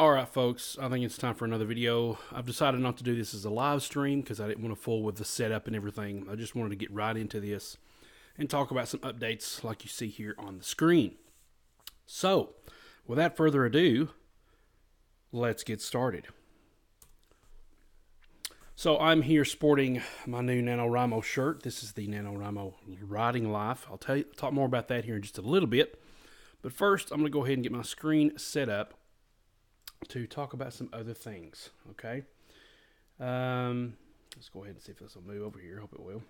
Alright folks, I think it's time for another video. I've decided not to do this as a live stream because I didn't want to fool with the setup and everything. I just wanted to get right into this and talk about some updates like you see here on the screen. So, without further ado, let's get started. So I'm here sporting my new NaNoWriMo shirt. This is the NaNoWriMo Writing Life. I'll talk more about that here in just a little bit. But first, I'm going to go ahead and get my screen set up to talk about some other things, okay? Let's go ahead and see if this will move over here. Hope it will.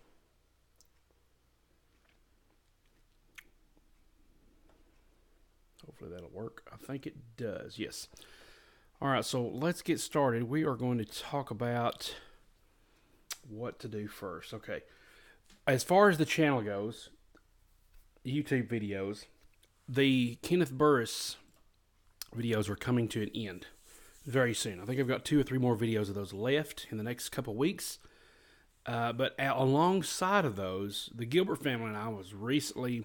Hopefully that'll work. I think it does, yes. All right, so let's get started. We are going to talk about what to do first. Okay, as far as the channel goes, YouTube videos, the Kenneth Burris videos are coming to an end very soon. I think I've got 2 or 3 more videos of those left in the next couple of weeks. But alongside of those, the Gilbert family and I was recently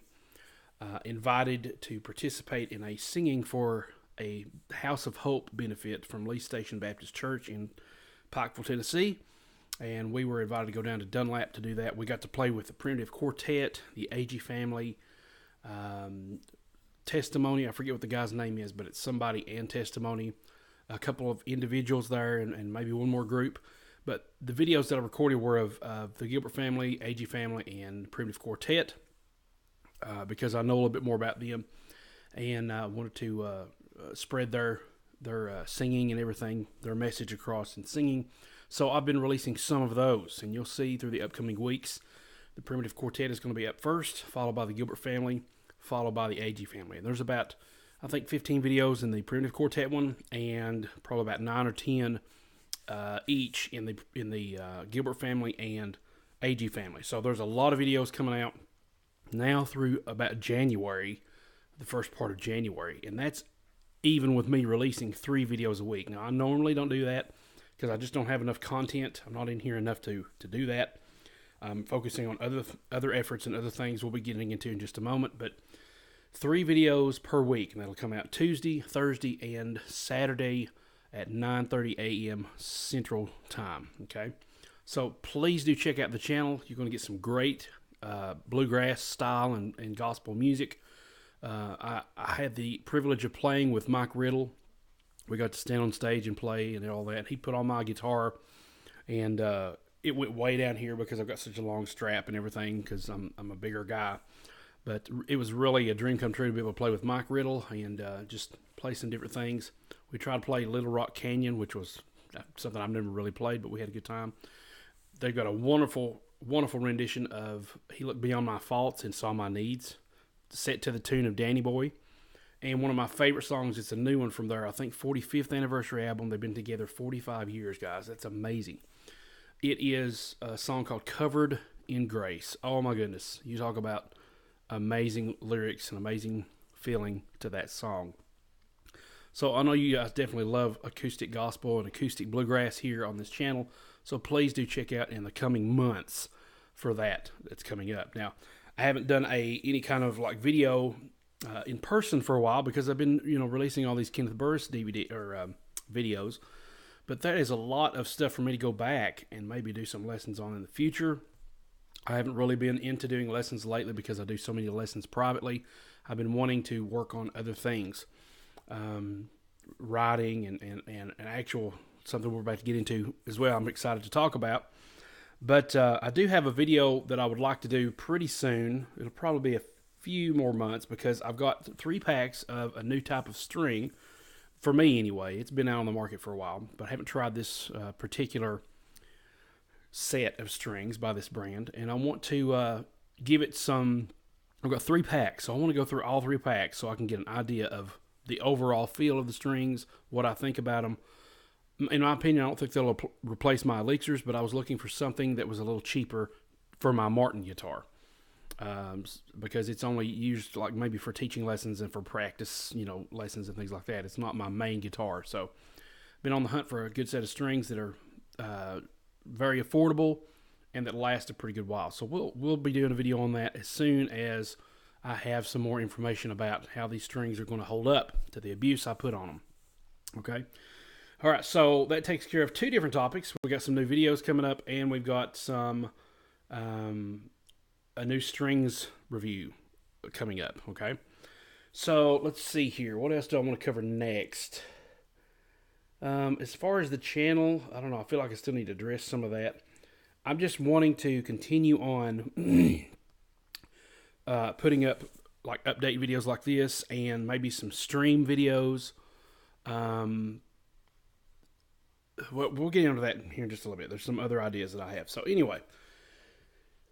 invited to participate in a singing for a House of Hope benefit from Lee Station Baptist Church in Pikeville, Tennessee. And we were invited to go down to Dunlap to do that. We got to play with the Primitive Quartet, the AG family, Testimony, I forget what the guy's name is, but it's somebody and Testimony, a couple of individuals there, and maybe one more group. But the videos that I recorded were of the Gilbert family, AG family, and Primitive Quartet, because I know a little bit more about them, and I wanted to spread their singing and everything, their message across in singing. So I've been releasing some of those, and you'll see through the upcoming weeks, the Primitive Quartet is going to be up first, followed by the Gilbert family, followed by the AG family. And there's about, I think, 15 videos in the Primitive Quartet one, and probably about 9 or 10 each in the Gilbert family and AG family. So there's a lot of videos coming out now through about January, the first part of January, and that's even with me releasing 3 videos a week. Now I normally don't do that because I just don't have enough content. I'm not in here enough to do that. I'm focusing on other efforts and other things we'll be getting into in just a moment, but 3 videos per week, and that'll come out Tuesday, Thursday, and Saturday at 9:30 a.m. Central Time, okay? So please do check out the channel. You're going to get some great bluegrass style and gospel music. I had the privilege of playing with Mike Riddle. We got to stand on stage and play and all that. He put on my guitar, and it went way down here because I've got such a long strap and everything because I'm a bigger guy. But it was really a dream come true to be able to play with Mike Riddle and just play some different things. We tried to play Little Rock Canyon, which was something I've never really played, but we had a good time. They've got a wonderful, wonderful rendition of He Looked Beyond My Faults and Saw My Needs, set to the tune of Danny Boy. And one of my favorite songs, it's a new one from their, I think, 45th anniversary album. They've been together 45 years, guys. That's amazing. It is a song called Covered in Grace. Oh, my goodness. You talk about amazing lyrics and amazing feeling to that song. So I know you guys definitely love acoustic gospel and acoustic bluegrass here on this channel. So please do check out in the coming months for that's coming up. Now, I haven't done any kind of like video in person for a while because I've been releasing all these Kenneth Burris DVD or videos. But that is a lot of stuff for me to go back and maybe do some lessons on in the future. I haven't really been into doing lessons lately because I do so many lessons privately. I've been wanting to work on other things, writing and actual something we're about to get into as well. I'm excited to talk about. But I do have a video that I would like to do pretty soon. It'll probably be a few more months because I've got 3 packs of a new type of string. For me, anyway. It's been out on the market for a while, but I haven't tried this particular set of strings by this brand, and I want to give it some. I've got 3 packs, so I want to go through all 3 packs so I can get an idea of the overall feel of the strings, what I think about them. In my opinion, I don't think they'll replace my elixirs, but I was looking for something that was a little cheaper for my Martin guitar. Because it's only used like maybe for teaching lessons and for practice, lessons and things like that. It's not my main guitar. So been on the hunt for a good set of strings that are very affordable and that last a pretty good while. So we'll be doing a video on that as soon as I have some more information about how these strings are going to hold up to the abuse I put on them. Okay. All right, so that takes care of two different topics. We got some new videos coming up, and we've got some a new strings review coming up. Okay, so let's see here. What else do I want to cover next? As far as the channel, I don't know. I feel like I still need to address some of that. I'm just wanting to continue on putting up like update videos like this, and maybe some stream videos. We'll get into that here in just a little bit. There's some other ideas that I have. So anyway,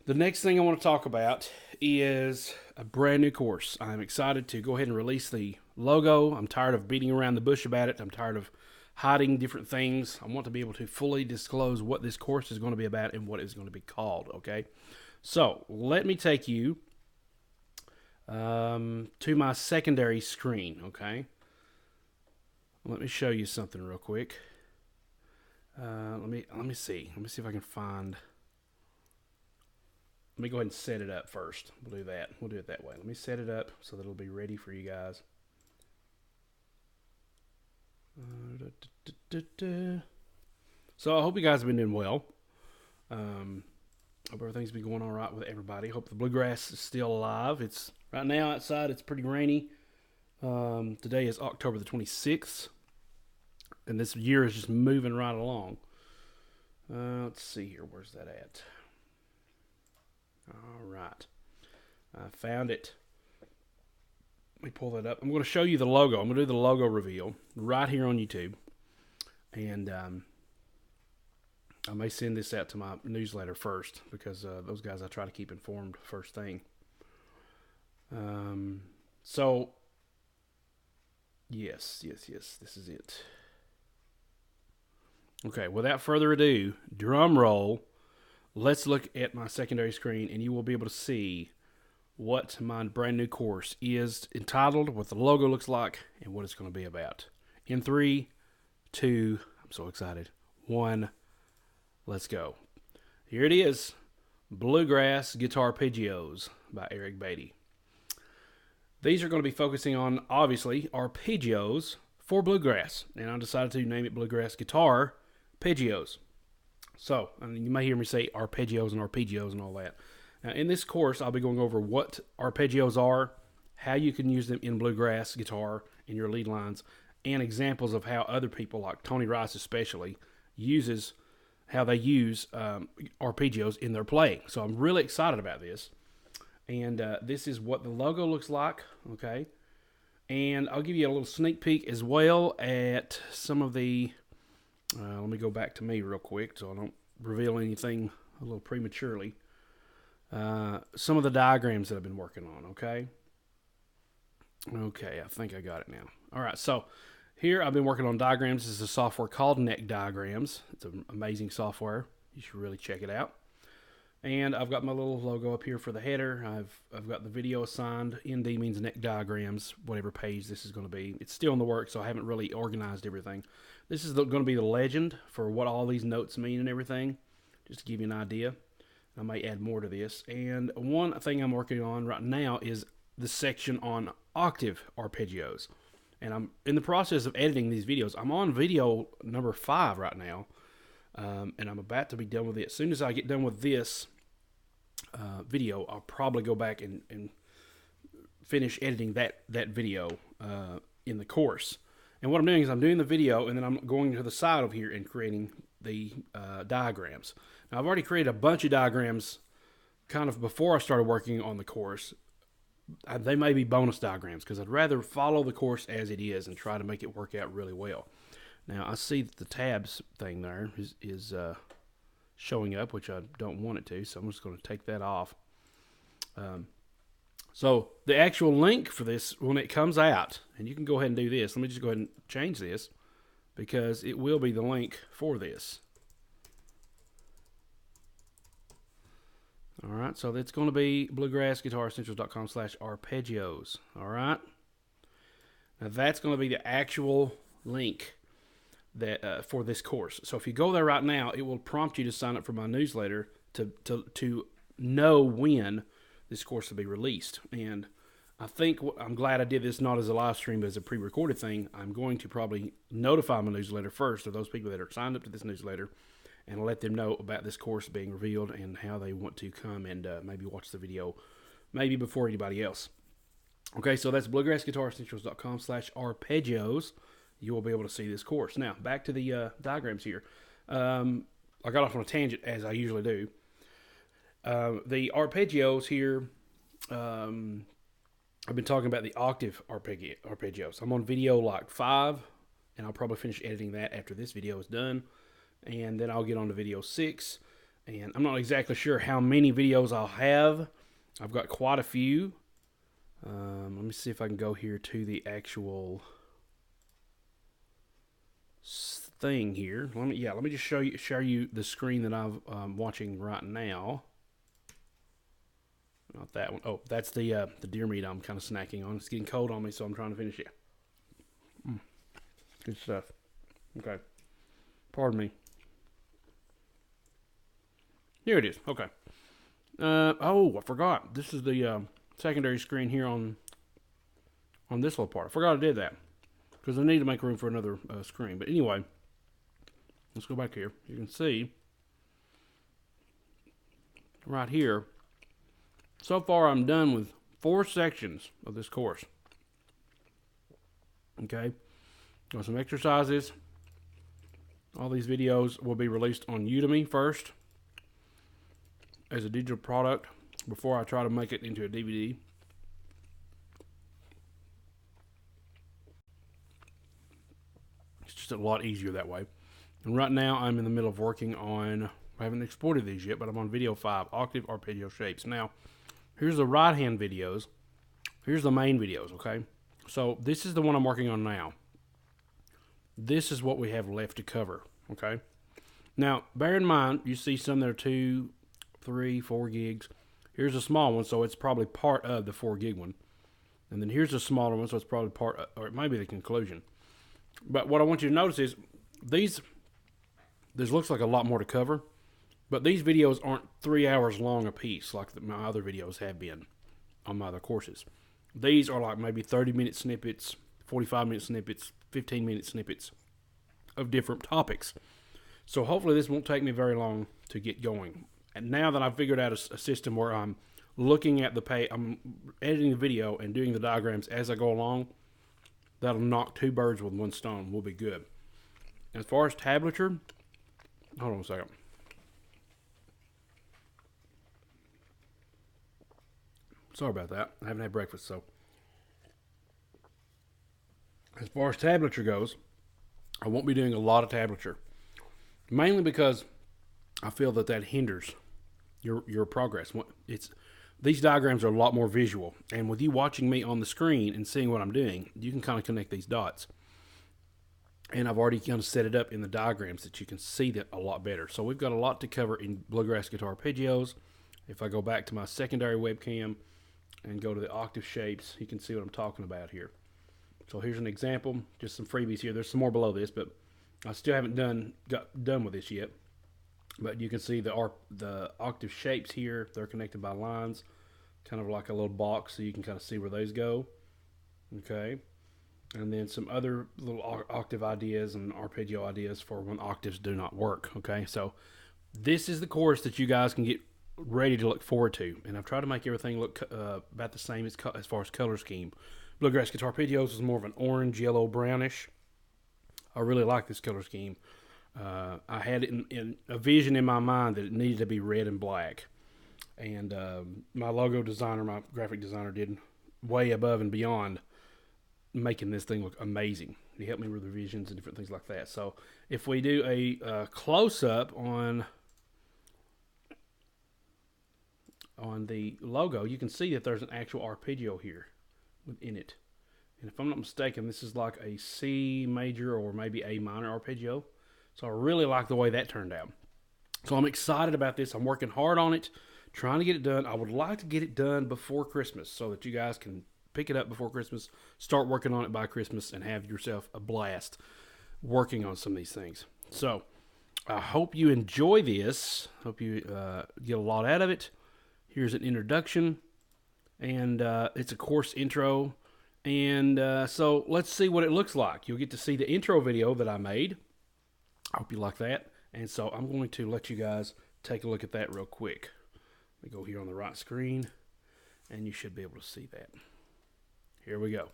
the next thing I want to talk about is a brand new course. I'm excited to go ahead and release the logo. I'm tired of beating around the bush about it. I'm tired of hiding different things. I want to be able to fully disclose what this course is going to be about and what it's going to be called, okay? So let me take you to my secondary screen, okay? Let me show you something real quick. Let me see. Let me see if I can find. Let me go ahead and set it up first. We'll do that. We'll do it that way. Let me set it up so that it'll be ready for you guys. So I hope you guys have been doing well. Hope everything's been going all right with everybody. Hope the bluegrass is still alive. It's right now outside. It's pretty rainy. Today is October the 26th. And this year is just moving right along. Let's see here. Where's that at? All right. I found it. Let me pull that up. I'm going to show you the logo. I'm going to do the logo reveal right here on YouTube. And I may send this out to my newsletter first, because those guys I try to keep informed first thing. So, yes, this is it. Okay, without further ado, drum roll. Let's look at my secondary screen, and you will be able to see what my brand new course is entitled, what the logo looks like, and what it's going to be about. In 3, 2, I'm so excited, 1, let's go. Here it is, Bluegrass Guitar Arpeggios by Eric Beatty. These are going to be focusing on, obviously, arpeggios for bluegrass, and I decided to name it Bluegrass Guitar Arpeggios. So, I mean, you may hear me say arpeggios and all that. Now, in this course, I'll be going over what arpeggios are, how you can use them in bluegrass guitar in your lead lines, and examples of how other people, like Tony Rice especially, how they use arpeggios in their playing. So I'm really excited about this. And this is what the logo looks like, okay? And I'll give you a little sneak peek as well at some of the... let me go back to me real quick so I don't reveal anything a little prematurely. Some of the diagrams that I've been working on, okay? Okay, I think I got it now. All right, so here I've been working on diagrams. This is a software called Neck Diagrams. It's an amazing software. You should really check it out. And I've got my little logo up here for the header. I've got the video assigned. ND means Neck Diagrams, whatever page this is going to be. It's still in the works, so I haven't really organized everything. This is going to be the legend for what all these notes mean and everything, just to give you an idea. I may add more to this. And one thing I'm working on right now is the section on octave arpeggios. And I'm in the process of editing these videos. I'm on video number 5 right now, and I'm about to be done with it. As soon as I get done with this video, I'll probably go back and finish editing that video in the course. And what I'm doing is I'm doing the video, and then I'm going to the side of here and creating the diagrams. Now, I've already created a bunch of diagrams kind of before I started working on the course. They may be bonus diagrams because I'd rather follow the course as it is and try to make it work out really well. Now, I see that the tabs thing there is showing up, which I don't want it to, so I'm just going to take that off. So the actual link for this, when it comes out, and you can go ahead and do this. Let me just go ahead and change this because it will be the link for this. All right, so it's going to be bluegrassguitaressentials.com/arpeggios. All right. Now that's going to be the actual link that for this course. So if you go there right now, it will prompt you to sign up for my newsletter to know when this course will be released. And I'm glad I did this not as a live stream, but as a pre-recorded thing. I'm going to probably notify my newsletter first of those people that are signed up to this newsletter and let them know about this course being revealed and how they want to come and maybe watch the video maybe before anybody else. Okay, so that's bluegrassguitaressentials.com/arpeggios. You will be able to see this course. Now, back to the diagrams here. I got off on a tangent, as I usually do. The arpeggios here, I've been talking about the octave arpeggios. I'm on video like 5, and I'll probably finish editing that after this video is done. And then I'll get on to video 6. And I'm not exactly sure how many videos I'll have. I've got quite a few. Let me see if I can go here to the actual thing here. Let me just show you the screen that I'm watching right now. Not that one. Oh, that's the deer meat I'm kind of snacking on. It's getting cold on me, so I'm trying to finish it. Good stuff. Okay. Pardon me. Here it is. Okay. Oh, I forgot. This is the secondary screen here on this little part. I forgot I did that because I need to make room for another screen. But anyway, let's go back here. You can see right here. So far, I'm done with 4 sections of this course. Okay, got some exercises. All these videos will be released on Udemy first as a digital product before I try to make it into a DVD. It's just a lot easier that way. And right now, I'm in the middle of working on, I haven't exported these yet, but I'm on video 5, octave arpeggio shapes. Now, here's the right-hand videos. Here's the main videos, okay? So this is the one I'm working on now. This is what we have left to cover, okay? Now, bear in mind, you see some that are 2, 3, 4 gigs. Here's a small one, so it's probably part of the 4 gig one. And then here's a smaller one, so it's probably part of, or it may be the conclusion. But what I want you to notice is this looks like a lot more to cover. But these videos aren't 3 hours long a piece like my other videos have been on my other courses. These are like maybe 30-minute snippets, 45-minute snippets, 15-minute snippets of different topics. So hopefully this won't take me very long to get going. And now that I've figured out a system where I'm looking at the page, I'm editing the video and doing the diagrams as I go along, that'll knock 2 birds with 1 stone. We'll be good. As far as tablature, hold on a second. Sorry about that. I haven't had breakfast, so. As far as tablature goes, I won't be doing a lot of tablature. Mainly because I feel that hinders your progress. These diagrams are a lot more visual. And with you watching me on the screen and seeing what I'm doing, you can kind of connect these dots. And I've already kind of set it up in the diagrams that you can see that a lot better. So we've got a lot to cover in Bluegrass Guitar Arpeggios. If I go back to my secondary webcam and go to the octave shapes, you can see what I'm talking about here. So here's an example, just some freebies here. There's some more below this, but I still haven't got done with this yet. But you can see the octave shapes here. They're connected by lines, kind of like a little box, so you can kind of see where those go. Okay. And then some other little octave ideas and arpeggio ideas for when octaves do not work. Okay, so this is the course that you guys can get ready to look forward to. And I've tried to make everything look about the same as far as color scheme. Bluegrass Guitar Arpeggios is more of an orange, yellow, brownish. I really like this color scheme. I had it in a vision in my mind that it needed to be red and black. And my logo designer, my graphic designer, did way above and beyond making this thing look amazing. He helped me with revisions and different things like that. So if we do a close-up on the logo, you can see that there's an actual arpeggio here within it. And if I'm not mistaken, this is like a C major or maybe A minor arpeggio. So I really like the way that turned out. So I'm excited about this. I'm working hard on it, trying to get it done. I would like to get it done before Christmas so that you guys can pick it up before Christmas, start working on it by Christmas, and have yourself a blast working on some of these things. So I hope you enjoy this. Hope you get a lot out of it. Here's an introduction. and it's a course intro. And so let's see what it looks like. You'll get to see the intro video that I made. I hope you like that. And so I'm going to let you guys take a look at that real quick. Let me go here on the right screen, and you should be able to see that. Here we go.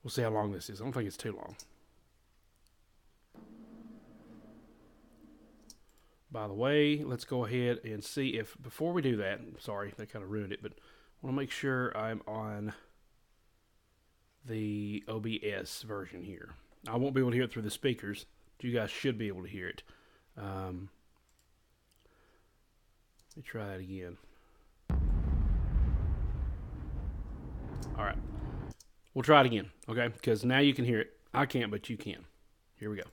We'll see how long this is. I don't think it's too long. By the way, let's go ahead and see if, before we do that, sorry, that kind of ruined it, but I want to make sure I'm on the OBS version here. I won't be able to hear it through the speakers, but you guys should be able to hear it. Let me try that again. All right. We'll try it again, okay? Because now you can hear it. I can't, but you can. Here we go.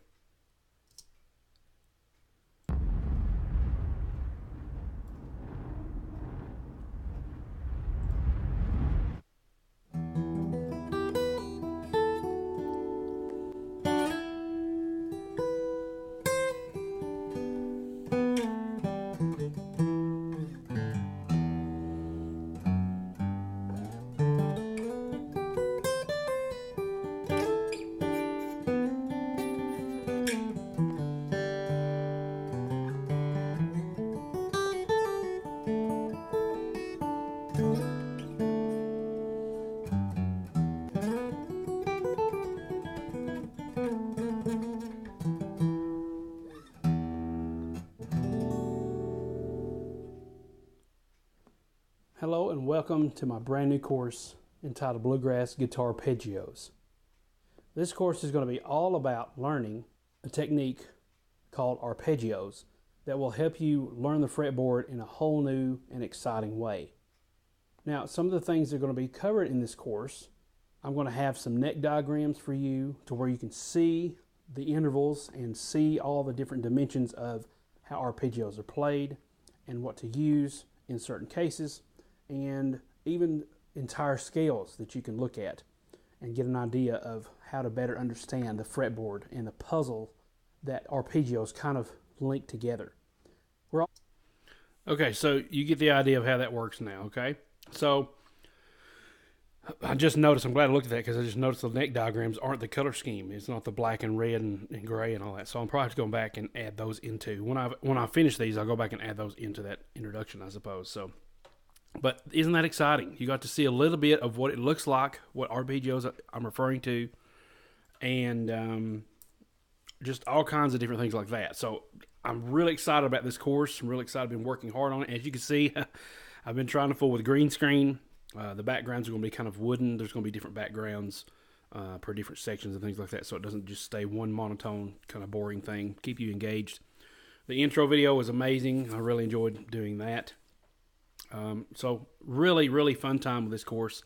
Hello and welcome to my brand new course entitled Bluegrass Guitar Arpeggios. This course is going to be all about learning a technique called arpeggios that will help you learn the fretboard in a whole new and exciting way. Now, some of the things that are going to be covered in this course, I'm going to have some neck diagrams for you to where you can see the intervals and see all the different dimensions of how arpeggios are played and what to use in certain cases, and even entire scales that you can look at and get an idea of how to better understand the fretboard and the puzzle that arpeggios kind of link together. Okay, so you get the idea of how that works now, okay? So I just noticed, I'm glad I looked at that because I just noticed the neck diagrams aren't the color scheme. It's not the black and red and gray and all that. So I'm probably going back and add those into, when I finish these, I'll go back and add those into that introduction, I suppose. So, but isn't that exciting? You got to see a little bit of what it looks like, what arpeggios I'm referring to, and just all kinds of different things like that. So I'm really excited about this course. I'm really excited. I've been working hard on it. As you can see, I've been trying to fool with green screen. The backgrounds are going to be kind of wooden. There's going to be different backgrounds per different sections and things like that, so it doesn't just stay one monotone kind of boring thing. Keep you engaged. The intro video was amazing. I really enjoyed doing that. So really, really fun time with this course.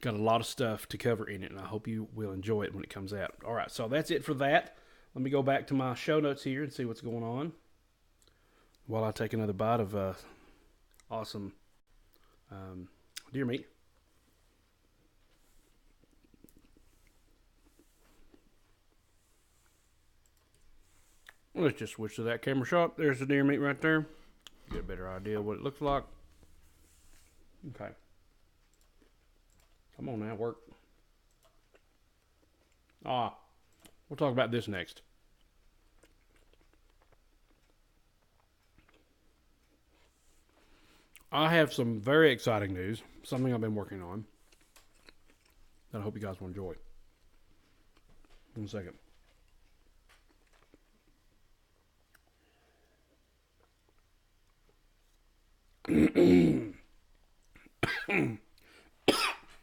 Got a lot of stuff to cover in it, and I hope you will enjoy it when it comes out. All right, so that's it for that. Let me go back to my show notes here and see what's going on while I take another bite of awesome deer meat. Let's just switch to that camera shot. There's the deer meat right there. Get a better idea of what it looks like. Okay. Come on now, work. We'll talk about this next. I have some very exciting news, something I've been working on that I hope you guys will enjoy. One second.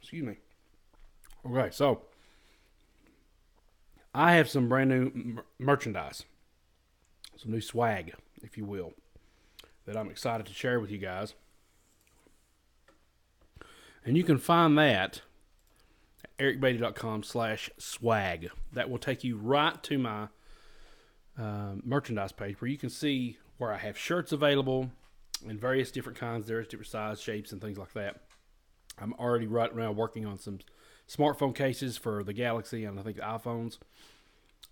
Excuse me. Okay, so I have some brand new merchandise, some new swag, if you will, that I'm excited to share with you guys. And you can find that at ericbeatty.com/swag. That will take you right to my merchandise page where you can see where I have shirts available in various different kinds, various different sizes, shapes, and things like that. I'm already right now working on some smartphone cases for the Galaxy and I think the iPhones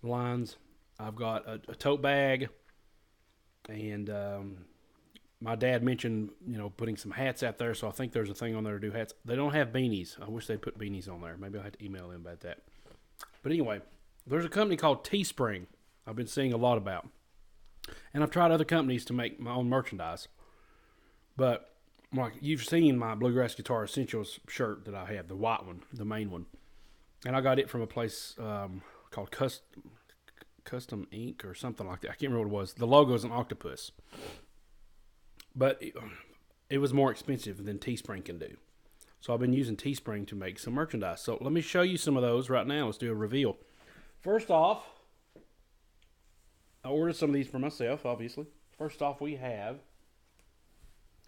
lines. I've got a tote bag and my dad mentioned, putting some hats out there, so I think there's a thing on there to do hats. They don't have beanies. I wish they'd put beanies on there. Maybe I'll have to email them about that. But anyway, there's a company called Teespring I've been seeing a lot about. And I've tried other companies to make my own merchandise. But like you've seen my Bluegrass Guitar Essentials shirt that I have, the white one, the main one. And I got it from a place called Custom Ink or something like that. I can't remember what it was. The logo is an octopus. But it was more expensive than Teespring can do. So I've been using Teespring to make some merchandise. So let me show you some of those right now. Let's do a reveal. First off, I ordered some of these for myself, obviously. First off, we have,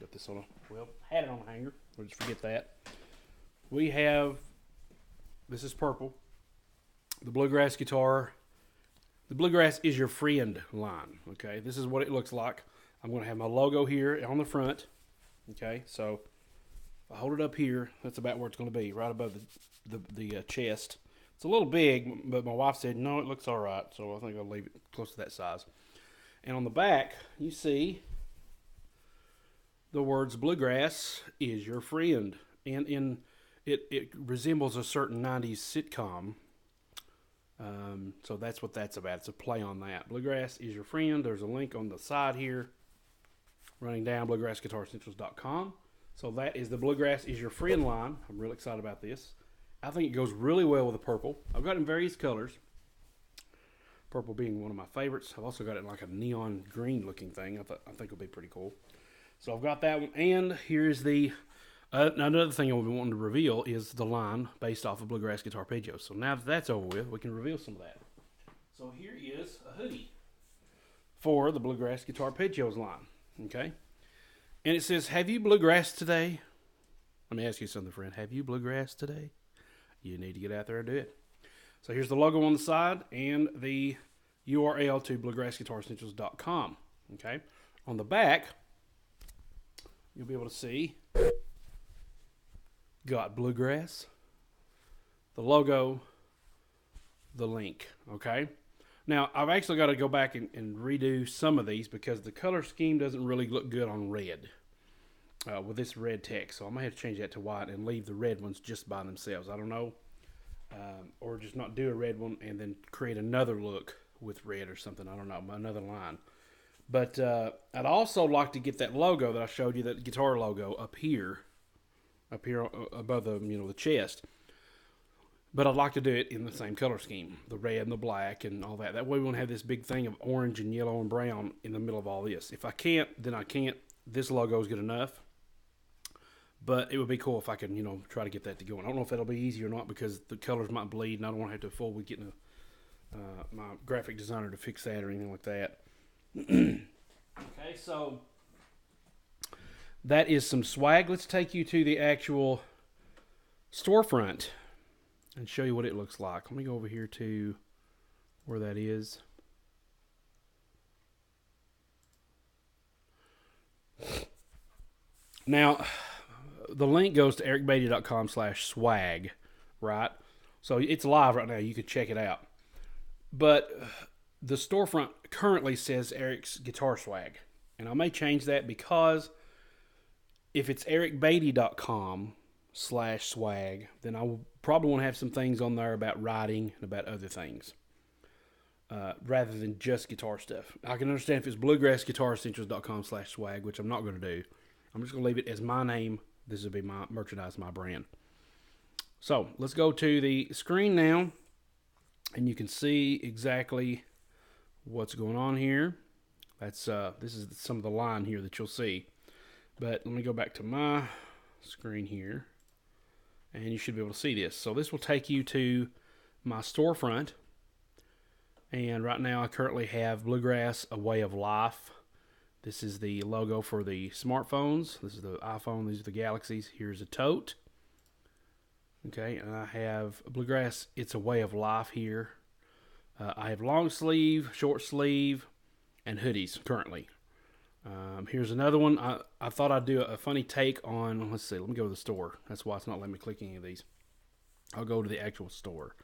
got this on had it on a hanger. We'll just forget that. We have, this is purple, the Bluegrass Guitar. The Bluegrass is Your Friend line, okay? This is what it looks like. I'm going to have my logo here on the front, okay? So if I hold it up here, that's about where it's going to be, right above the chest. It's a little big, but my wife said, no, it looks all right, so I think I'll leave it close to that size. And on the back, you see the words Bluegrass is Your Friend. And it resembles a certain 90s sitcom. So that's what that's about. It's a play on that. Bluegrass is Your Friend. There's a link on the side here, running down, bluegrassguitaressentials.com. So that is the Bluegrass is Your Friend line. I'm really excited about this. I think it goes really well with the purple. I've got it in various colors. Purple being one of my favorites. I've also got it in like a neon green looking thing. I think it'll be pretty cool. So I've got that one. And here's the another thing I've been wanting to reveal is the line based off of Bluegrass Guitar Arpeggios. So now that that's over with, we can reveal some of that. So here is a hoodie for the Bluegrass Guitar Arpeggios line. Okay. And it says, have you bluegrass today? Let me ask you something, friend. Have you bluegrass today? You need to get out there and do it. So here's the logo on the side and the URL to bluegrassguitaressentials.com. Okay. On the back, you'll be able to see got bluegrass, the logo, the link. Okay. Now, I've actually got to go back and redo some of these because the color scheme doesn't really look good on red with this red text. So I may have to change that to white and leave the red ones just by themselves. I don't know. Or just not do a red one and then create another look with red or something. I don't know. Another line. But I'd also like to get that logo that I showed you, that guitar logo, up here above the chest. But I'd like to do it in the same color scheme, the red and the black and all that. That way we won't have this big thing of orange and yellow and brown in the middle of all this. If I can't, then I can't. This logo is good enough. But it would be cool if I could, try to get that to go. I don't know if that'll be easy or not because the colors might bleed and I don't want to have to fool with getting my graphic designer to fix that or anything like that. Okay, so that is some swag. Let's take you to the actual storefront and show you what it looks like. Let me go over here to where that is. Now, the link goes to ericbeatty.com/swag, right? So it's live right now. You can check it out. But the storefront currently says Eric's Guitar Swag. And I may change that because if it's ericbeatty.com/swag, then I will probably want to have some things on there about writing and about other things. Rather than just guitar stuff. I can understand if it's bluegrassguitaressentials.com/swag, which I'm not going to do. I'm just going to leave it as my name. This will be my merchandise, my brand. So let's go to the screen now, and you can see exactly what's going on here. That's this is some of the line here that you'll see. But let me go back to my screen here, and you should be able to see this. So this will take you to my storefront, and right now I currently have Bluegrass, A Way of Life. This is the logo for the smartphones. This is the iPhone. These are the Galaxies. Here's a tote. Okay, and I have Bluegrass, It's a Way of Life here. I have long sleeve, short sleeve, and hoodies currently. Here's another one. I thought I'd do a funny take on, let's see, let me go to the store. That's why it's not letting me click any of these. I'll go to the actual store.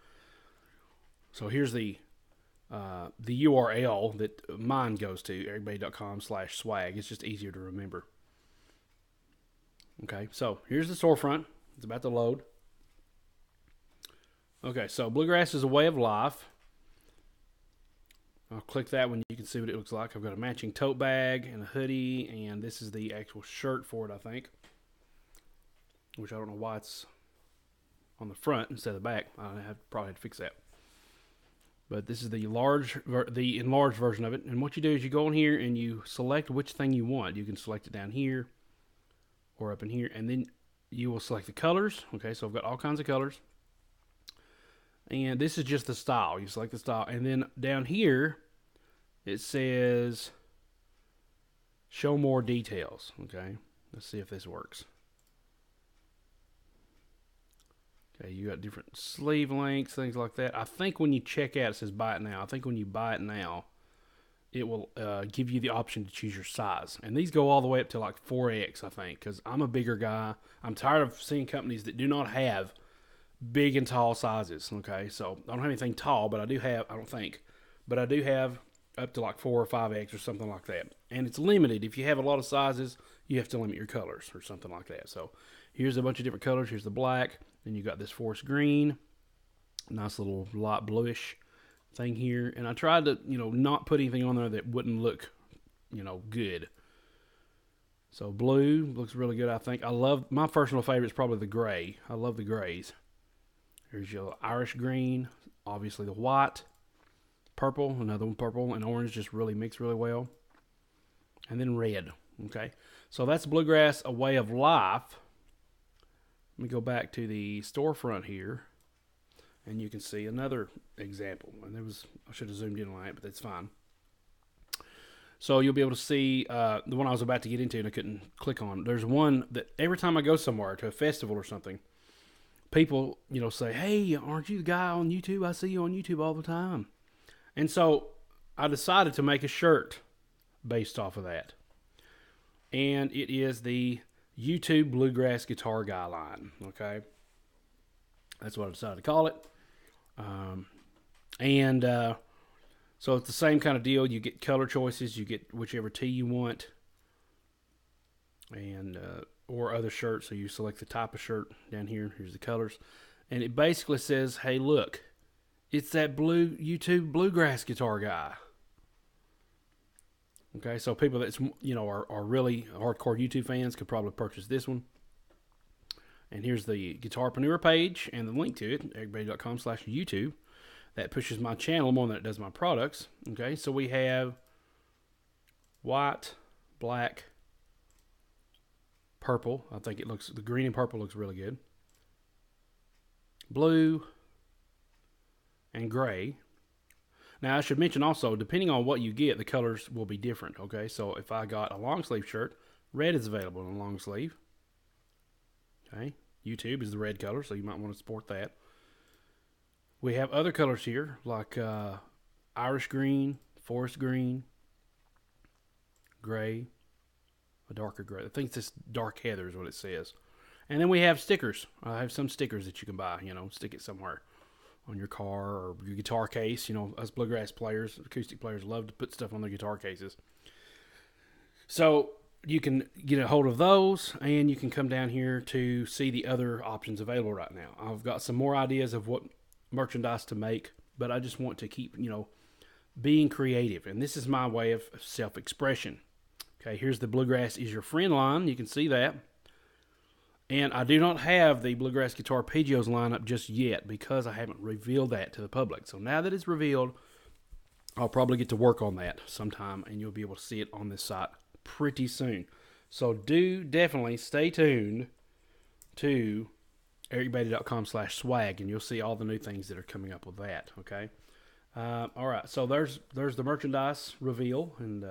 So here's the the URL that mine goes to, ericbailey.com/swag. It's just easier to remember. Okay, so here's the storefront. It's about to load. Okay, so Bluegrass is a way of life. I'll click that one. You can see what it looks like. I've got a matching tote bag and a hoodie, and this is the actual shirt for it, I think. Which I don't know why it's on the front instead of the back. Probably have to fix that. But this is the enlarged version of it. And what you do is you go in here and you select which thing you want. You can select it down here or up in here, and then you will select the colors. Okay, so I've got all kinds of colors. And this is just the style. You select the style. And then down here, it says show more details. Okay, let's see if this works. Okay, you got different sleeve lengths, things like that. I think when you check out, it says buy it now. I think when you buy it now, it will give you the option to choose your size. And these go all the way up to like 4X, I think, because I'm a bigger guy. I'm tired of seeing companies that do not have big and tall sizes. Okay, so I don't have anything tall, but I do have, I don't think, but I do have up to like 4 or 5X or something like that. And it's limited. If you have a lot of sizes, you have to limit your colors or something like that. So here's a bunch of different colors. Here's the black. Then you got this forest green, nice little light bluish thing here. And I tried to, not put anything on there that wouldn't look, good. So blue looks really good, I think. My personal favorite is probably the gray. I love the grays. Here's your Irish green, obviously the white, purple, another one purple, and orange just really mix really well. And then red, okay? So that's Bluegrass, a way of life. Let me go back to the storefront here, and you can see another example. And I should have zoomed in on that, but that's fine. So you'll be able to see the one I was about to get into and I couldn't click on. There's one that every time I go somewhere, to a festival or something, people, say, hey, aren't you the guy on YouTube? I see you on YouTube all the time. And so I decided to make a shirt based off of that. And it is the YouTube Bluegrass Guitar Guy line, okay? That's what I decided to call it. So it's the same kind of deal. You get color choices. You get whichever tee you want. And or other shirts. So you select the type of shirt down here. Here's the colors. And it basically says, hey, look, it's that YouTube Bluegrass Guitar Guy. Okay, so people that are really hardcore YouTube fans could probably purchase this one. And here's the Guitarpreneur page and the link to it, ericbailey.com/YouTube. That pushes my channel more than it does my products. Okay, so we have white, black, purple. I think the green and purple looks really good. Blue and gray. Now, I should mention also, depending on what you get, the colors will be different, okay? So if I got a long sleeve shirt, red is available in a long sleeve. Okay, YouTube is the red color, so you might want to support that. We have other colors here, like Irish green, forest green, gray, a darker gray. I think this dark heather is what it says. And then we have stickers. I have some stickers that you can buy, stick it somewhere on your car or your guitar case. Us bluegrass players, acoustic players, love to put stuff on their guitar cases. So you can get a hold of those, and you can come down here to see the other options available right now. I've got some more ideas of what merchandise to make, but I just want to keep, being creative. And this is my way of self-expression. Okay, here's the Bluegrass is Your Friend line. You can see that. And I do not have the Bluegrass Guitar Arpeggios lineup just yet because I haven't revealed that to the public. So now that it's revealed, I'll probably get to work on that sometime, and you'll be able to see it on this site pretty soon. So do definitely stay tuned to ericbailey.com/swag, and you'll see all the new things that are coming up with that, okay? All right, so there's the merchandise reveal, and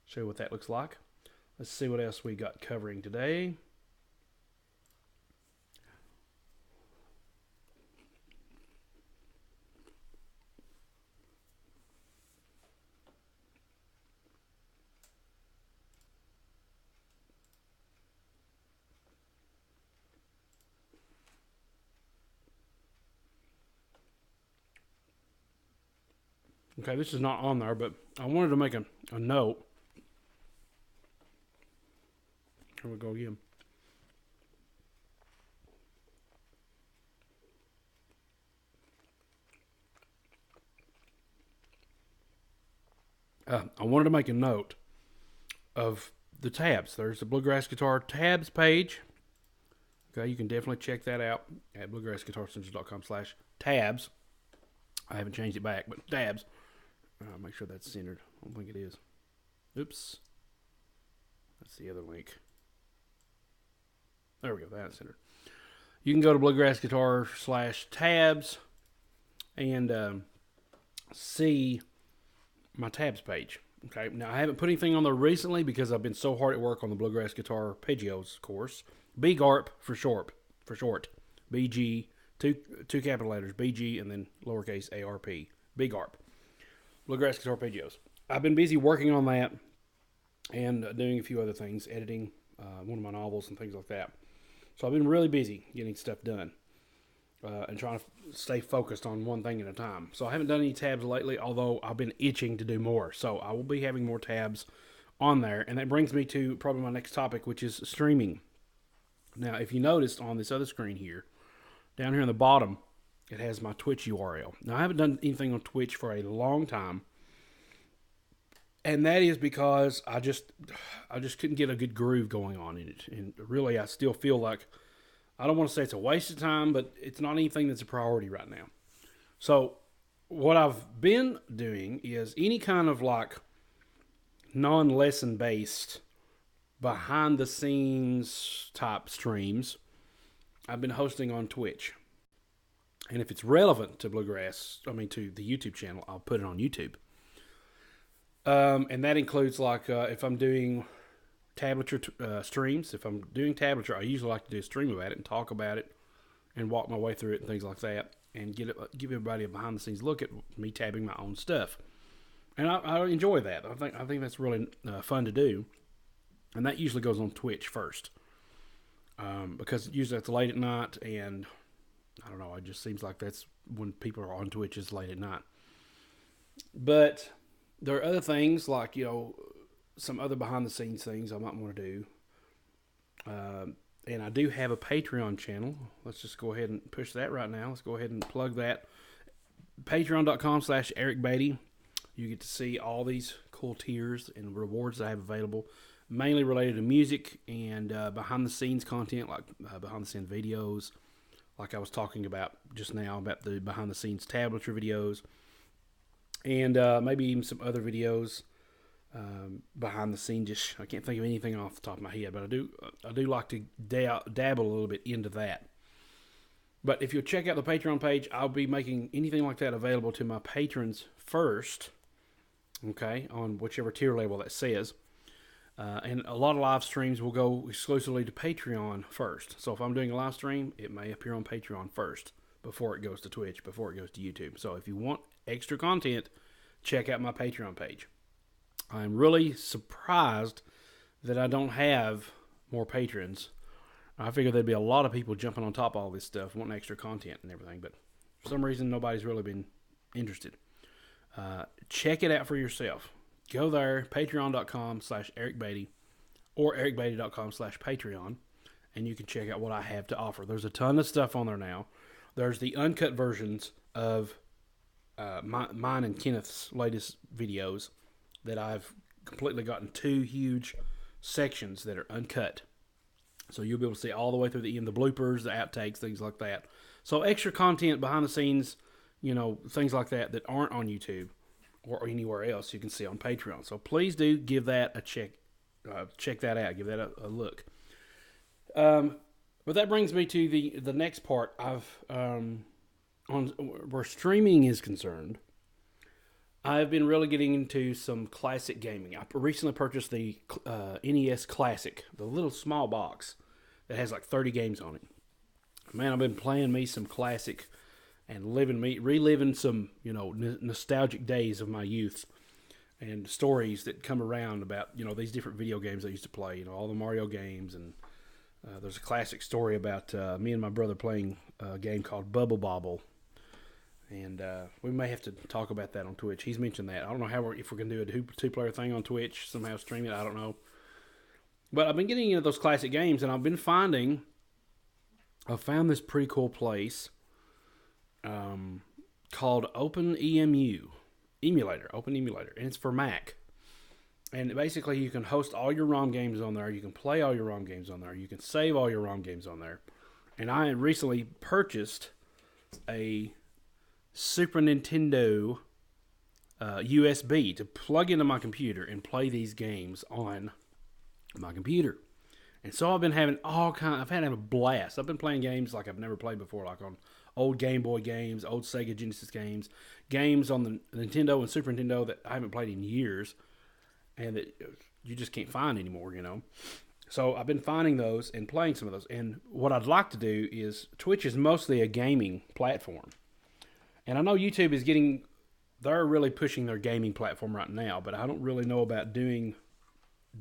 show you what that looks like. Let's see what else we got covering today. Okay, this is not on there, but I wanted to make a note. Here we go again. I wanted to make a note of the tabs. There's the Bluegrass Guitar tabs page. Okay, you can definitely check that out at bluegrassguitarcentral.com/tabs. I haven't changed it back, but tabs. Make sure that's centered. I don't think it is. Oops. That's the other link. There we go. That's centered. You can go to Bluegrass Guitar/tabs and see my tabs page. Okay. Now I haven't put anything on there recently because I've been so hard at work on the Bluegrass Guitar Arpeggios course. BGARP for short. BG, two capital letters, BG, and then lowercase ARP. BGARP. Bluegrass Guitar Arpeggios. I've been busy working on that and doing a few other things, editing one of my novels and things like that. So I've been really busy getting stuff done and trying to stay focused on one thing at a time. So I haven't done any tabs lately, although I've been itching to do more. So I will be having more tabs on there. And that brings me to probably my next topic, which is streaming. Now, if you noticed on this other screen here, down here in the bottom, it has my Twitch URL. Now, I haven't done anything on Twitch for a long time. And that is because I just couldn't get a good groove going on in it. And really, I still feel like, I don't want to say it's a waste of time, but it's not anything that's a priority right now. So what I've been doing is any kind of like non-lesson based behind the scenes type streams I've been hosting on Twitch. And if it's relevant to Bluegrass, to the YouTube channel, I'll put it on YouTube. And that includes like if I'm doing tablature streams. If I'm doing tablature, I usually like to do a stream about it and talk about it and walk my way through it and things like that, and give everybody a behind the scenes look at me tabbing my own stuff. And I enjoy that. I think that's really fun to do, and that usually goes on Twitch first because usually it's late at night, and I don't know. It just seems like that's when people are on Twitch is late at night. But there are other things like some other behind-the-scenes things I might want to do. And I do have a Patreon channel. Let's just go ahead and push that right now. Let's go ahead and plug that. Patreon.com/Eric Beatty. You get to see all these cool tiers and rewards that I have available, mainly related to music and behind-the-scenes content, like behind-the-scenes videos, like I was talking about just now, about the behind-the-scenes tablature videos, and maybe even some other videos behind the scenes. I can't think of anything off the top of my head, but I do like to dabble a little bit into that. But if you'll check out the Patreon page, I'll be making anything like that available to my patrons first, okay, on whichever tier level that says. And a lot of live streams will go exclusively to Patreon first. So if I'm doing a live stream, it may appear on Patreon first before it goes to Twitch, before it goes to YouTube. So if you want extra content, check out my Patreon page. I'm really surprised that I don't have more patrons. I figured there'd be a lot of people jumping on top of all this stuff, wanting extra content and everything, but for some reason nobody's really been interested. Check it out for yourself. Go there, patreon.com/Eric Beatty or ericbeatty.com/Patreon, and you can check out what I have to offer. There's a ton of stuff on there now. There's the uncut versions of mine and Kenneth's latest videos that I've completely gotten 2 huge sections that are uncut. So you'll be able to see all the way through the end, the bloopers, the outtakes, things like that. So extra content behind the scenes, things like that aren't on YouTube or anywhere else you can see on Patreon. So please do give that a check. Check that out. Give that a look. But that brings me to the next part. On where streaming is concerned, I've been really getting into some classic gaming. I recently purchased the NES Classic, the little small box that has like 30 games on it. Man, I've been playing me some classic and reliving some, nostalgic days of my youth and stories that come around about, these different video games I used to play, all the Mario games. And there's a classic story about me and my brother playing a game called Bubble Bobble. And we may have to talk about that on Twitch. He's mentioned that. I don't know if we're going to do a two-player thing on Twitch, somehow stream it. I don't know. But I've been getting into those classic games, and I've found this pretty cool place called OpenEMU Emulator, Open Emulator, and it's for Mac. And basically, you can host all your ROM games on there. You can play all your ROM games on there. You can save all your ROM games on there. And I recently purchased a Super Nintendo USB to plug into my computer and play these games on my computer. And so I've been having I've had a blast. I've been playing games like I've never played before, like on old Game Boy games, old Sega Genesis games on the Nintendo and Super Nintendo that I haven't played in years, and that you just can't find anymore, you know. So I've been finding those and playing some of those. And what I'd like to do is, Twitch is mostly a gaming platform. And I know YouTube is they're really pushing their gaming platform right now, but I don't really know about doing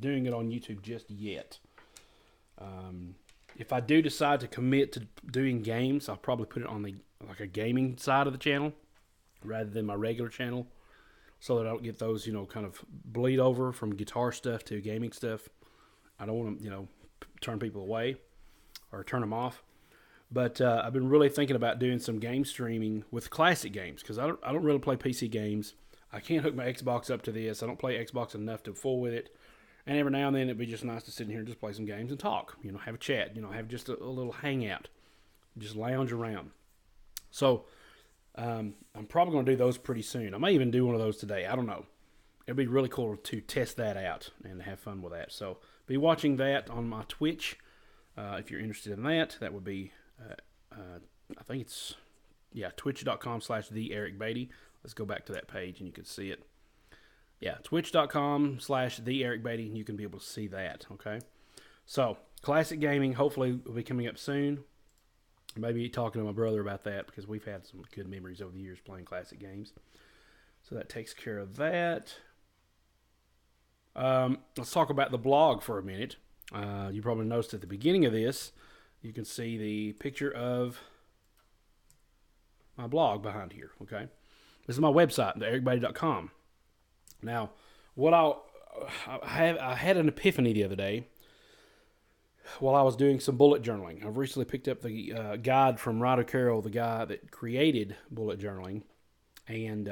it on YouTube just yet. If I do decide to commit to doing games, I'll probably put it on a gaming side of the channel rather than my regular channel, so that I don't get those, kind of bleed over from guitar stuff to gaming stuff. I don't want to, turn people away or turn them off. But I've been really thinking about doing some game streaming with classic games, because I don't really play PC games. I can't hook my Xbox up to this. I don't play Xbox enough to fool with it. And every now and then it'd be just nice to sit in here and just play some games and talk. Have a chat. Have just a little hangout. Just lounge around. So I'm probably going to do those pretty soon. I may even do one of those today. I don't know. It'd be really cool to test that out and have fun with that. So be watching that on my Twitch. If you're interested in that, that would be... I think it's twitch.com/TheEricBeatty. Let's go back to that page and you can see it. Twitch.com/TheEricBeatty, and you can be able to see that. Okay, so classic gaming hopefully will be coming up soon. Maybe talking to my brother about that, because we've had some good memories over the years playing classic games. So that takes care of that. Let's talk about the blog for a minute. You probably noticed at the beginning of this, you can see the picture of my blog behind here, okay? This is my website, theericbeatty.com. Now, I had an epiphany the other day while I was doing some bullet journaling. I've recently picked up the guide from Ryder Carroll, the guy that created bullet journaling, and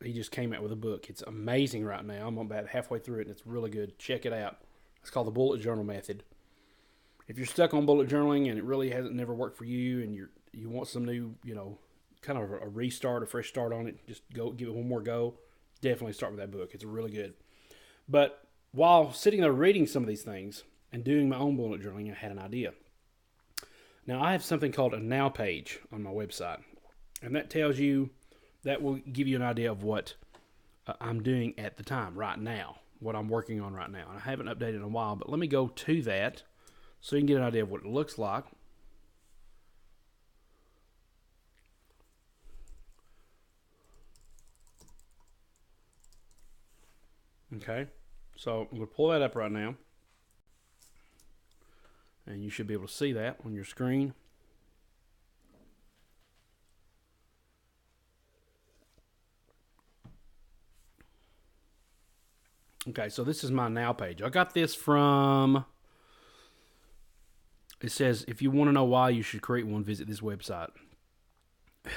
he just came out with a book. It's amazing right now. I'm about halfway through it, and it's really good. Check it out. It's called The Bullet Journal Method. If you're stuck on bullet journaling and it really never worked for you, and you want some new, kind of a restart, a fresh start on it, just go give it one more go. Definitely start with that book. It's really good. But while sitting there reading some of these things and doing my own bullet journaling, I had an idea. Now, I have something called a Now page on my website, and that will give you an idea of what I'm doing at the time, right now, what I'm working on right now. And I haven't updated in a while, but let me go to that so you can get an idea of what it looks like. Okay, so I'm going to pull that up right now, and you should be able to see that on your screen. Okay, so this is my Now page. I got this from, it says, if you want to know why you should create one, visit this website.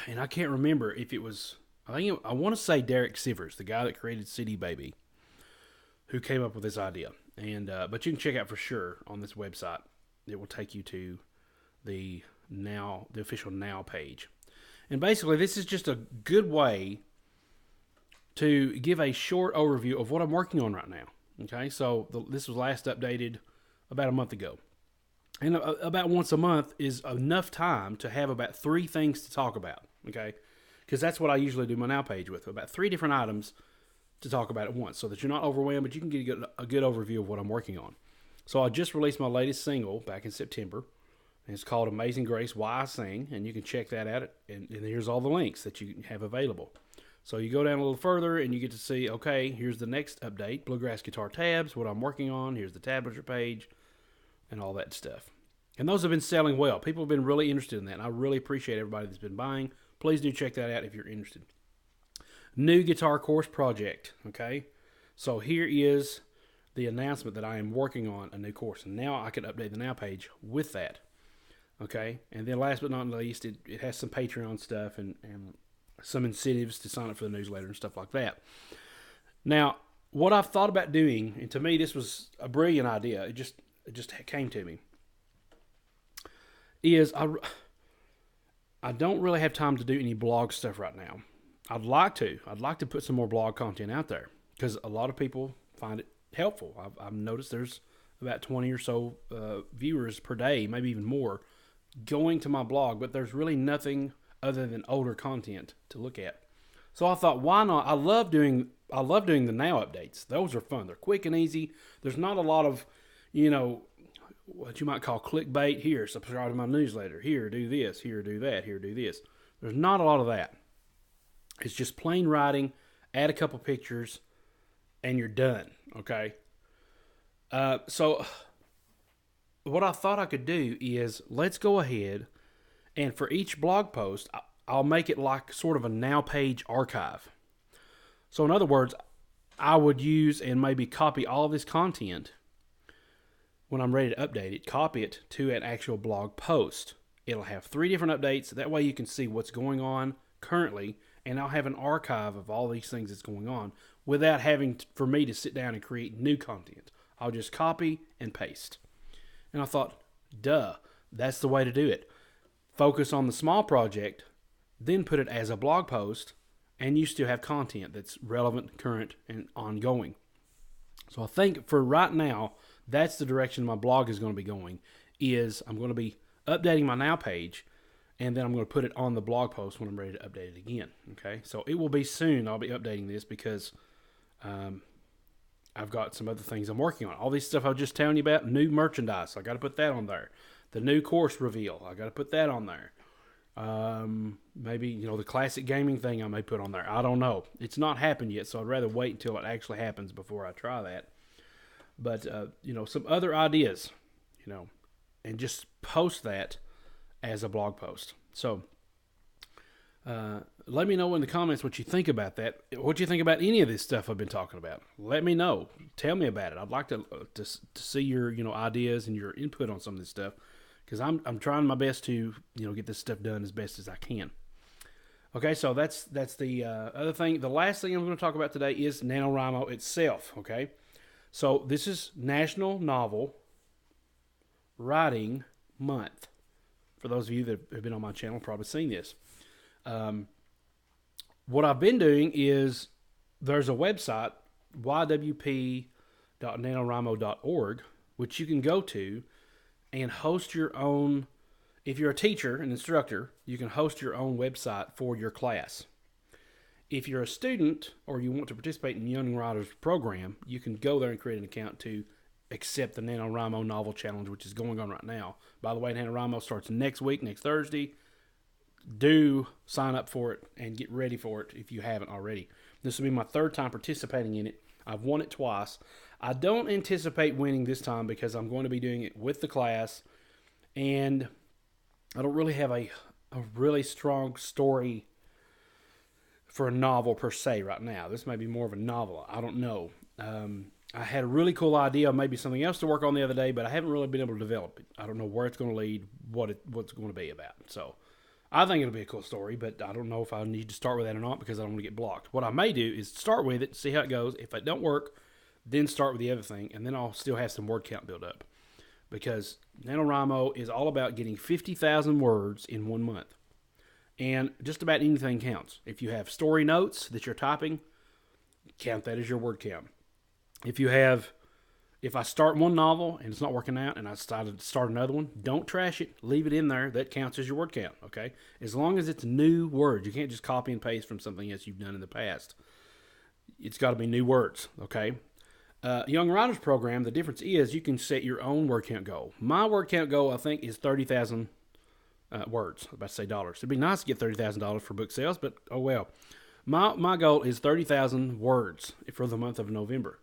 And I can't remember if it was, I want to say Derek Sivers, the guy that created CD Baby, who came up with this idea. And but you can check out for sure on this website. It will take you to the official Now page. And basically, this is just a good way to give a short overview of what I'm working on right now. Okay, so this was last updated about a month ago. And about once a month is enough time to have about 3 things to talk about. Okay, because that's what I usually do my Now page with, about 3 different items to talk about at once, so that you're not overwhelmed, but you can get a good overview of what I'm working on. So I just released my latest single back in September, and it's called Amazing Grace, Why I Sing, and you can check that out, and here's all the links that you have available. So you go down a little further, and you get to see, okay, here's the next update, Bluegrass Guitar Tabs, what I'm working on, here's the tablature page, and all that stuff. And those have been selling well. People have been really interested in that, and I really appreciate everybody that's been buying. please do check that out if you're interested. New guitar course project, okay? So here is the announcement that I am working on a new course. And now I can update the Now page with that, okay? And then last but not least, it has some Patreon stuff and some incentives to sign up for the newsletter and stuff like that. Now, what I've thought about doing, and to me this was a brilliant idea, it just came to me, is I don't really have time to do any blog stuff right now. I'd like to put some more blog content out there because a lot of people find it helpful. I've noticed there's about 20 or so viewers per day, maybe even more, going to my blog, but there's really nothing other than older content to look at. So I thought, why not? I love doing the Now updates. Those are fun. They're quick and easy. There's not a lot of, what you might call clickbait. Here, subscribe to my newsletter. Here, do this. Here, do that. Here, do this. There's not a lot of that. It's just plain writing, add a couple pictures, and you're done, okay? So what I thought I could do is let's go ahead and for each blog post, I'll make it like sort of a Now page archive. So in other words, I would use and maybe copy all of this content when I'm ready to update it, copy it to an actual blog post. It'll have 3 different updates. That way you can see what's going on currently, and I'll have an archive of all these things that's going on without having for me to sit down and create new content. I'll just copy and paste. And I thought, duh, that's the way to do it. Focus on the small project, then put it as a blog post, and you still have content that's relevant, current, and ongoing. So I think for right now, that's the direction my blog is going to be going, is I'm going to be updating my Now page, and then I'm going to put it on the blog post when I'm ready to update it again. Okay, so it will be soon. I'll be updating this because I've got some other things I'm working on. All this stuff I was just telling you about, new merchandise, I got to put that on there. The new course reveal, I got to put that on there. Maybe, the classic gaming thing I may put on there. I don't know. It's not happened yet, so I'd rather wait until it actually happens before I try that. But, some other ideas, and just post that as a blog post. So, let me know in the comments what you think about that. What you think about any of this stuff I've been talking about. Let me know. Tell me about it. I'd like to see your, ideas and your input on some of this stuff. Because I'm trying my best to get this stuff done as best as I can. Okay, so that's the other thing. The last thing I'm going to talk about today is NaNoWriMo itself. Okay, so this is National Novel Writing Month. For those of you that have been on my channel, probably seen this. What I've been doing is there's a website, ywp.nanowrimo.org, which you can go to and host your own. If you're a teacher, an instructor, you can host your own website for your class. If you're a student or you want to participate in Young Writers program, you can go there and create an account to accept the NaNoWriMo Novel Challenge, which is going on right now. By the way, NaNoWriMo starts next week, next Thursday. Do sign up for it and get ready for it if you haven't already. This will be my 3rd time participating in it. I've won it twice. I don't anticipate winning this time because I'm going to be doing it with the class, and I don't really have a really strong story for a novel per se right now. This may be more of a novel. I don't know. I had a really cool idea of maybe something else to work on the other day, but I haven't really been able to develop it. I don't know where it's going to lead, what it's going to be about. So I think it'll be a cool story, but I don't know if I need to start with that or not because I don't want to get blocked. What I may do is start with it, see how it goes. If it don't work, then start with the other thing, and then I'll still have some word count build up. Because NaNoWriMo is all about getting 50,000 words in 1 month. And just about anything counts. If you have story notes that you're typing, count that as your word count. If I start one novel and it's not working out and I decided to start another one, don't trash it. Leave it in there. That counts as your word count, okay? As long as it's new words. You can't just copy and paste from something else you've done in the past. It's got to be new words, okay? Young Writers Program, the difference is you can set your own word count goal. My word count goal, I think, is 30,000 words. I was about to say dollars. It'd be nice to get $30,000 for book sales, but oh well. My goal is 30,000 words for the month of November.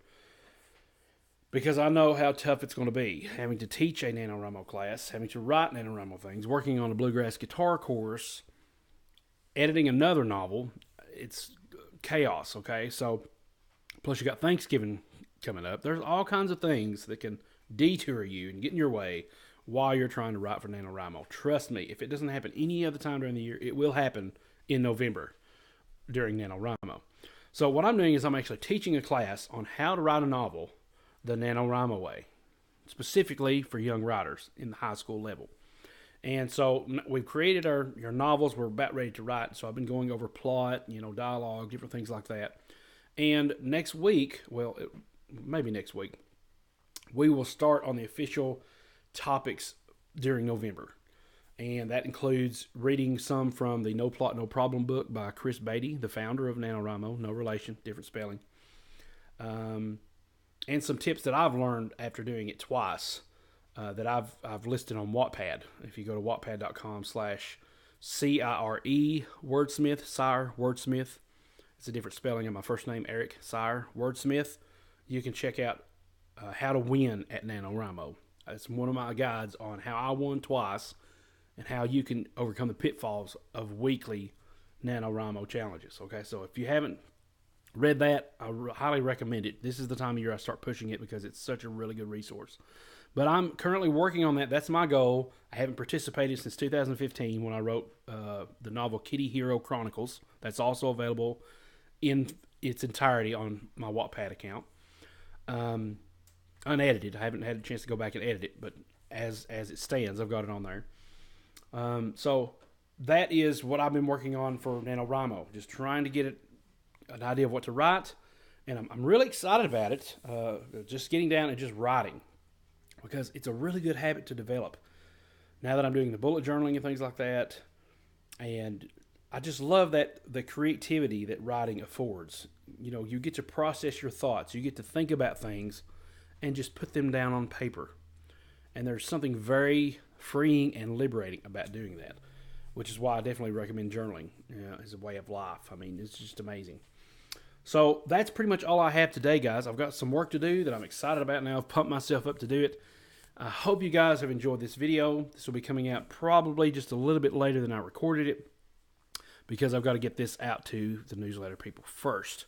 Because I know how tough it's going to be, having to teach a NaNoWriMo class, having to write NaNoWriMo things, working on a bluegrass guitar course, editing another novel, it's chaos, okay? So, plus you got Thanksgiving coming up. There's all kinds of things that can detour you and get in your way while you're trying to write for NaNoWriMo. Trust me, if it doesn't happen any other time during the year, it will happen in November during NaNoWriMo. So what I'm doing is I'm actually teaching a class on how to write a novel the NaNoWriMo way, specifically for young writers in the high school level. And so we've created our novels. We're about ready to write. So I've been going over plot, dialogue, different things like that. And next week, maybe next week, we will start on the official topics during November. And that includes reading some from the No Plot, No Problem book by Chris Beatty, the founder of NaNoWriMo, no relation, different spelling. And some tips that I've learned after doing it twice that I've listed on Wattpad. If you go to wattpad.com/CIRE wordsmith, Sire wordsmith, it's a different spelling of my first name, Eric Sire wordsmith. You can check out how to win at NaNoWriMo. It's one of my guides on how I won twice and how you can overcome the pitfalls of weekly NaNoWriMo challenges. Okay, so if you haven't read that, I highly recommend it. This is the time of year I start pushing it because it's such a really good resource. But I'm currently working on that. That's my goal. I haven't participated since 2015 when I wrote the novel Kitty Hero Chronicles. That's also available in its entirety on my Wattpad account. Unedited. I haven't had a chance to go back and edit it, but as it stands, I've got it on there. So that is what I've been working on for NaNoWriMo, just trying to get an idea of what to write, and I'm really excited about it, just getting down and just writing, because it's a really good habit to develop. Now that I'm doing the bullet journaling and things like that, and I just love the creativity that writing affords. You get to process your thoughts, you get to think about things, and just put them down on paper. And there's something very freeing and liberating about doing that, which is why I definitely recommend journaling as a way of life. I mean, it's just amazing. So that's pretty much all I have today, guys. I've got some work to do that I'm excited about now. I've pumped myself up to do it. I hope you guys have enjoyed this video. This will be coming out probably just a little bit later than I recorded it, because I've got to get this out to the newsletter people first.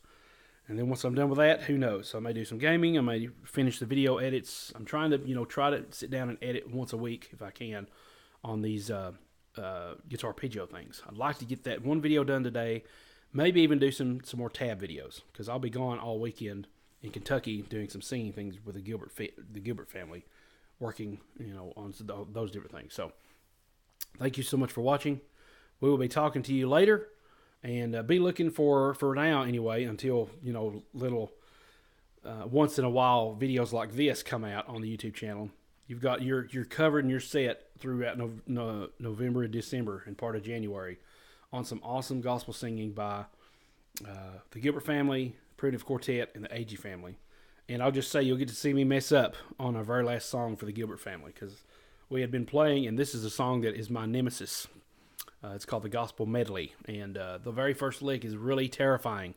And then once I'm done with that, who knows? So I may do some gaming. I may finish the video edits. I'm trying to, try to sit down and edit once a week if I can on these Guitar Arpeggio things. I'd like to get that one video done today. Maybe even do some more tab videos, because I'll be gone all weekend in Kentucky doing some singing things with the Gilbert family, working on those different things. So thank you so much for watching. We will be talking to you later. And be looking for now anyway, until little once in a while videos like this come out on the YouTube channel. You've got you're covered and you're set throughout November and December and part of January on some awesome gospel singing by the Gilbert family, Primitive Quartet, and the AG family. And I'll just say you'll get to see me mess up on our very last song for the Gilbert family, because we had been playing, and this is a song that is my nemesis. It's called the Gospel Medley, and the very first lick is really terrifying,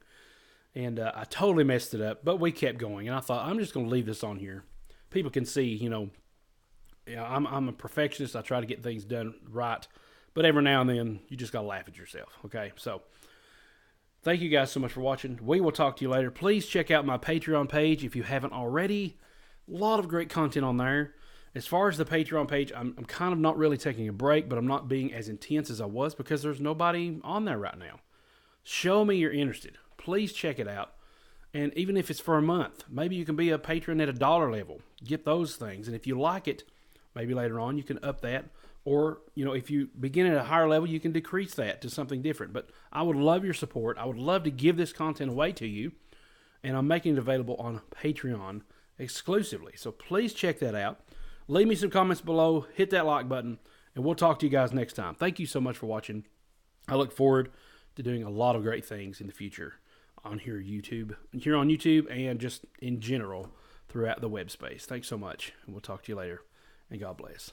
and I totally messed it up, but we kept going, and I thought, I'm just going to leave this on here. People can see, I'm a perfectionist. I try to get things done right, but every now and then, you just got to laugh at yourself, okay? So, thank you guys so much for watching. We will talk to you later. Please check out my Patreon page if you haven't already. A lot of great content on there. As far as the Patreon page, I'm kind of not really taking a break, but I'm not being as intense as I was because there's nobody on there right now. Show me you're interested. Please check it out. And even if it's for a month, maybe you can be a patron at $1 level. Get those things. And if you like it, maybe later on you can up that. Or, if you begin at a higher level, you can decrease that to something different. But I would love your support. I would love to give this content away to you. And I'm making it available on Patreon exclusively. So please check that out. Leave me some comments below, hit that like button, and we'll talk to you guys next time. Thank you so much for watching. I look forward to doing a lot of great things in the future here on YouTube, and just in general throughout the web space. Thanks so much, and we'll talk to you later, and God bless.